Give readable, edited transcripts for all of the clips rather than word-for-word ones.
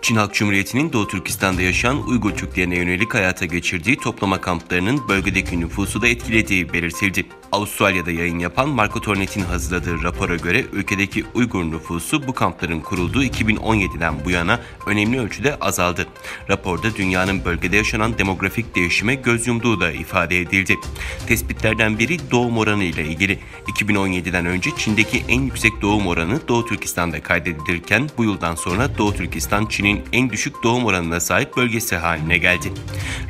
Çin Halk Cumhuriyeti'nin Doğu Türkistan'da yaşayan Uygur Türklerine yönelik hayata geçirdiği toplama kamplarının bölgedeki nüfusu da etkilediği belirtildi. Avustralya'da yayın yapan Marco Tornet'in hazırladığı rapora göre ülkedeki Uygur nüfusu bu kampların kurulduğu 2017'den bu yana önemli ölçüde azaldı. Raporda dünyanın bölgede yaşanan demografik değişime göz yumduğu da ifade edildi. Tespitlerden biri doğum oranı ile ilgili. 2017'den önce Çin'deki en yüksek doğum oranı Doğu Türkistan'da kaydedilirken bu yıldan sonra Doğu Türkistan Çin'in en düşük doğum oranına sahip bölgesi haline geldi.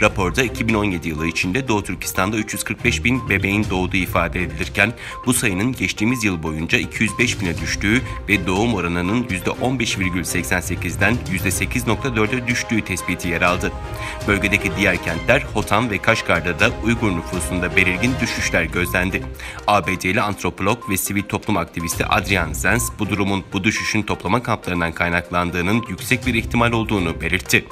Raporda 2017 yılı içinde Doğu Türkistan'da 345 bin bebeğin doğduğu ifade edilirken bu sayının geçtiğimiz yıl boyunca 205 bine düştüğü ve doğum oranının %15,88'den %8,4'e düştüğü tespiti yer aldı. Bölgedeki diğer kentler Hotan ve Kaşgar'da da Uygur nüfusunda belirgin düşüşler gözlendi. ABD'li antropolog ve sivil toplum aktivisti Adrian Zenz bu durumun bu düşüşün toplama kamplarından kaynaklandığının yüksek bir ihtimal olduğunu belirtti.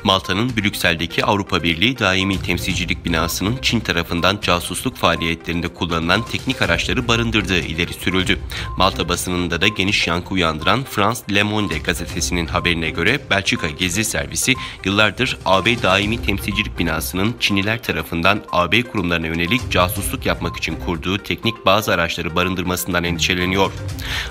Malta'nın Brüksel'deki Avrupa Birliği Daimi Temsilcilik binasının Çin tarafından casusluk faaliyetlerinde kullanılan teknik araçları barındırdığı ileri sürüldü. Malta basınında da geniş yankı uyandıran France Le Monde gazetesinin haberine göre Belçika Gizli Servisi yıllardır AB Daimi Temsilcilik binasının Çinliler tarafından AB kurumlarına yönelik casusluk yapmak için kurduğu teknik bazı araçları barındırmasından endişeleniyor.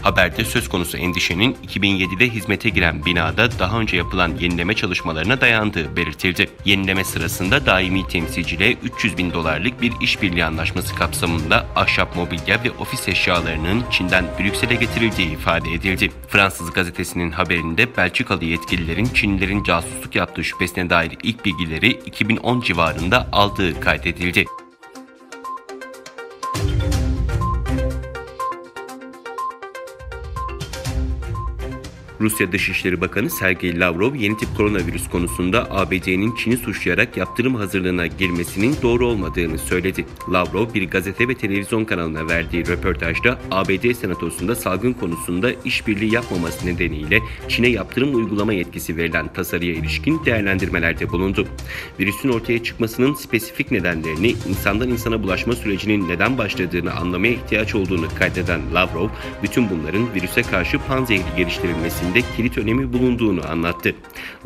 Haberde söz konusu endişenin 2007'de hizmete giren binada daha önce yapılan yenileme çalışmalarına dayandığı belirtildi. Yenileme sırasında daimi temsilciliğe $300.000 bir işbirliği anlaşması kapsamında ahşap mobilya ve ofis eşyalarının Çin'den Brüksel'e getirildiği ifade edildi. Fransız gazetesinin haberinde Belçikalı yetkililerin Çinlilerin casusluk yaptığı şüphesine dair ilk bilgileri 2010 civarında aldığı kaydedildi. Rusya Dışişleri Bakanı Sergey Lavrov yeni tip koronavirüs konusunda ABD'nin Çin'i suçlayarak yaptırım hazırlığına girmesinin doğru olmadığını söyledi. Lavrov bir gazete ve televizyon kanalına verdiği röportajda ABD Senatosu'nda salgın konusunda işbirliği yapmaması nedeniyle Çin'e yaptırım uygulama yetkisi verilen tasarıya ilişkin değerlendirmelerde bulundu. Virüsün ortaya çıkmasının spesifik nedenlerini, insandan insana bulaşma sürecinin neden başladığını anlamaya ihtiyaç olduğunu kaydeden Lavrov, bütün bunların virüse karşı panzehri geliştirilmesinde kilit önemi bulunduğunu anlattı.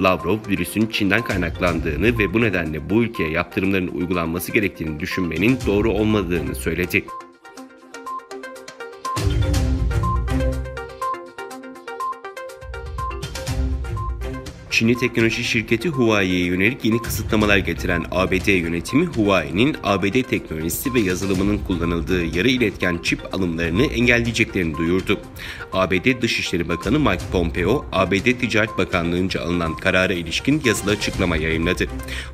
Lavrov, virüsün Çin'den kaynaklandığını ve bu nedenle bu ülkeye yaptırımların uygulanması gerektiğini düşünmenin doğru olmadığını söyledi. Çinli teknoloji şirketi Huawei'ye yönelik yeni kısıtlamalar getiren ABD yönetimi Huawei'nin ABD teknolojisi ve yazılımının kullanıldığı yarı iletken çip alımlarını engelleyeceklerini duyurdu. ABD Dışişleri Bakanı Mike Pompeo, ABD Ticaret Bakanlığı'nca alınan karara ilişkin yazılı açıklama yayınladı.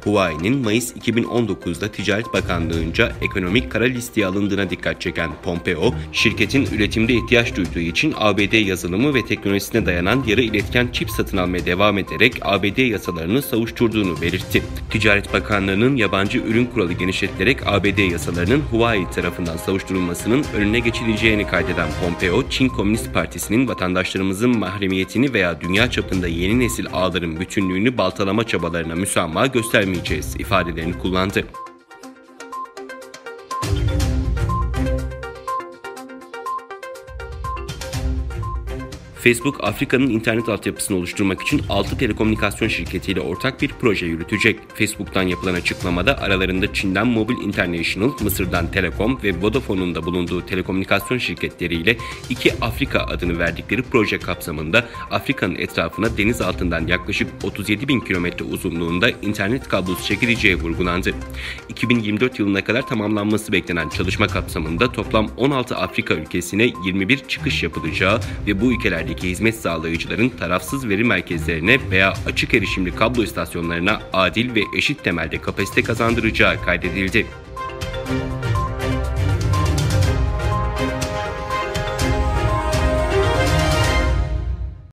Huawei'nin Mayıs 2019'da Ticaret Bakanlığı'nca ekonomik kara listeye alındığına dikkat çeken Pompeo, şirketin üretimde ihtiyaç duyduğu için ABD yazılımı ve teknolojisine dayanan yarı iletken çip satın almaya devam ederek ABD yasalarını savuşturduğunu belirtti. Ticaret Bakanlığı'nın yabancı ürün kuralı genişletilerek ABD yasalarının Huawei tarafından savuşturulmasının önüne geçileceğini kaydeden Pompeo, Çin Komünist Partisi'nin vatandaşlarımızın mahremiyetini veya dünya çapında yeni nesil ağların bütünlüğünü baltalama çabalarına müsamaha göstermeyeceğiz ifadelerini kullandı. Facebook, Afrika'nın internet altyapısını oluşturmak için 6 telekomünikasyon şirketiyle ortak bir proje yürütecek. Facebook'tan yapılan açıklamada aralarında Çin'den Mobile International, Mısır'dan Telekom ve Vodafone'un da bulunduğu telekomünikasyon şirketleriyle 2 Afrika adını verdikleri proje kapsamında Afrika'nın etrafına deniz altından yaklaşık 37.000 kilometre uzunluğunda internet kablosu çekileceği vurgulandı. 2024 yılına kadar tamamlanması beklenen çalışma kapsamında toplam 16 Afrika ülkesine 21 çıkış yapılacağı ve bu ülkelerde hizmet sağlayıcıların tarafsız veri merkezlerine veya açık erişimli kablo istasyonlarına adil ve eşit temelde kapasite kazandıracağı kaydedildi.